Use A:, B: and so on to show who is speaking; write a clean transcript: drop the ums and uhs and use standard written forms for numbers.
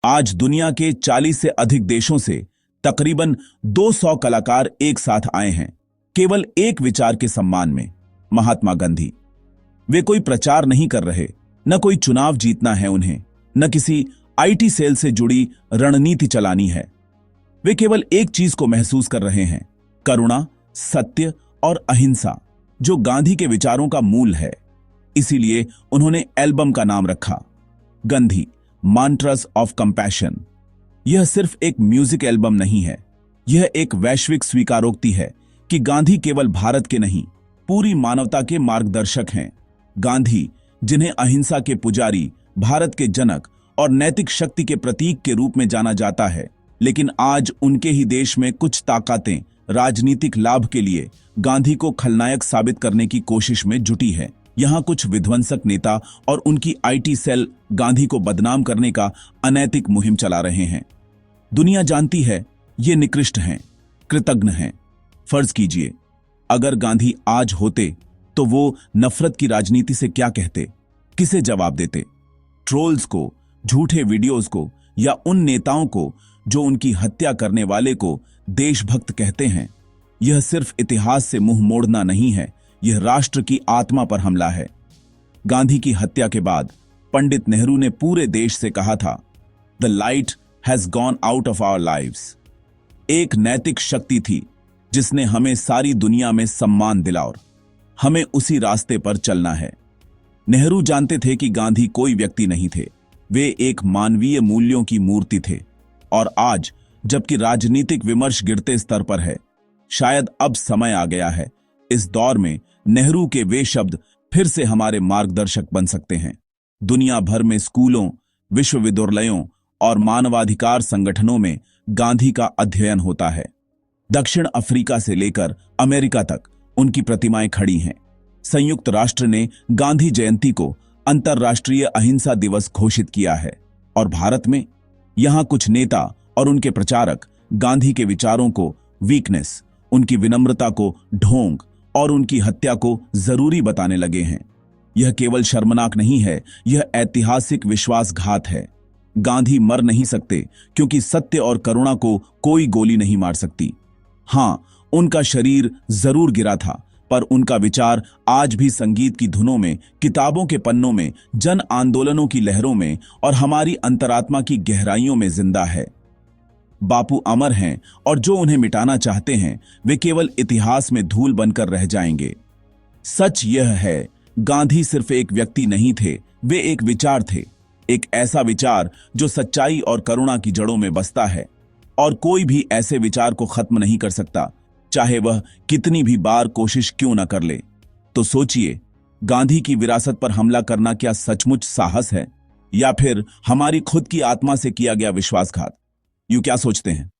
A: आज दुनिया के 40 से अधिक देशों से तकरीबन 200 कलाकार एक साथ आए हैं केवल एक विचार के सम्मान में, महात्मा गांधी। वे कोई प्रचार नहीं कर रहे, न कोई चुनाव जीतना है उन्हें, न किसी आईटी सेल से जुड़ी रणनीति चलानी है। वे केवल एक चीज को महसूस कर रहे हैं, करुणा, सत्य और अहिंसा, जो गांधी के विचारों का मूल है। इसीलिए उन्होंने एल्बम का नाम रखा गांधी मंत्रास ऑफ कंपैशन। यह सिर्फ एक म्यूजिक एल्बम नहीं है, यह एक वैश्विक स्वीकारोक्ति है कि गांधी केवल भारत के नहीं, पूरी मानवता के मार्गदर्शक हैं। गांधी, जिन्हें अहिंसा के पुजारी, भारत के जनक और नैतिक शक्ति के प्रतीक के रूप में जाना जाता है, लेकिन आज उनके ही देश में कुछ ताकतें राजनीतिक लाभ के लिए गांधी को खलनायक साबित करने की कोशिश में जुटी है। यहां कुछ विध्वंसक नेता और उनकी आईटी सेल गांधी को बदनाम करने का अनैतिक मुहिम चला रहे हैं। दुनिया जानती है ये निकृष्ट हैं, कृतघ्न हैं। फर्ज कीजिए, अगर गांधी आज होते तो वो नफरत की राजनीति से क्या कहते, किसे जवाब देते? ट्रोल्स को, झूठे वीडियोस को, या उन नेताओं को जो उनकी हत्या करने वाले को देशभक्त कहते हैं? यह सिर्फ इतिहास से मुंह मोड़ना नहीं है, यह राष्ट्र की आत्मा पर हमला है। गांधी की हत्या के बाद पंडित नेहरू ने पूरे देश से कहा था, the light has gone out of our lives. एक नैतिक शक्ति थी जिसने हमें सारी दुनिया में सम्मान दिला और हमें उसी रास्ते पर चलना है। नेहरू जानते थे कि गांधी कोई व्यक्ति नहीं थे, वे एक मानवीय मूल्यों की मूर्ति थे। और आज जबकि राजनीतिक विमर्श गिरते स्तर पर है, शायद अब समय आ गया है, इस दौर में नेहरू के वे शब्द फिर से हमारे मार्गदर्शक बन सकते हैं। दुनिया भर में स्कूलों, विश्वविद्यालयों और मानवाधिकार संगठनों में गांधी का अध्ययन होता है। दक्षिण अफ्रीका से लेकर अमेरिका तक उनकी प्रतिमाएं खड़ी हैं। संयुक्त राष्ट्र ने गांधी जयंती को अंतर्राष्ट्रीय अहिंसा दिवस घोषित किया है। और भारत में यहां कुछ नेता और उनके प्रचारक गांधी के विचारों को वीकनेस, उनकी विनम्रता को ढोंग और उनकी हत्या को जरूरी बताने लगे हैं। यह केवल शर्मनाक नहीं है, यह ऐतिहासिक विश्वासघात है। गांधी मर नहीं सकते क्योंकि सत्य और करुणा को कोई गोली नहीं मार सकती। हां, उनका शरीर जरूर गिरा था, पर उनका विचार आज भी संगीत की धुनों में, किताबों के पन्नों में, जन आंदोलनों की लहरों में और हमारी अंतरात्मा की गहराइयों में जिंदा है। बापू अमर हैं और जो उन्हें मिटाना चाहते हैं वे केवल इतिहास में धूल बनकर रह जाएंगे। सच यह है, गांधी सिर्फ एक व्यक्ति नहीं थे, वे एक विचार थे। एक ऐसा विचार जो सच्चाई और करुणा की जड़ों में बसता है, और कोई भी ऐसे विचार को खत्म नहीं कर सकता, चाहे वह कितनी भी बार कोशिश क्यों न कर ले। तो सोचिए, गांधी की विरासत पर हमला करना क्या सचमुच साहस है, या फिर हमारी खुद की आत्मा से किया गया विश्वासघात? यूं क्या सोचते हैं?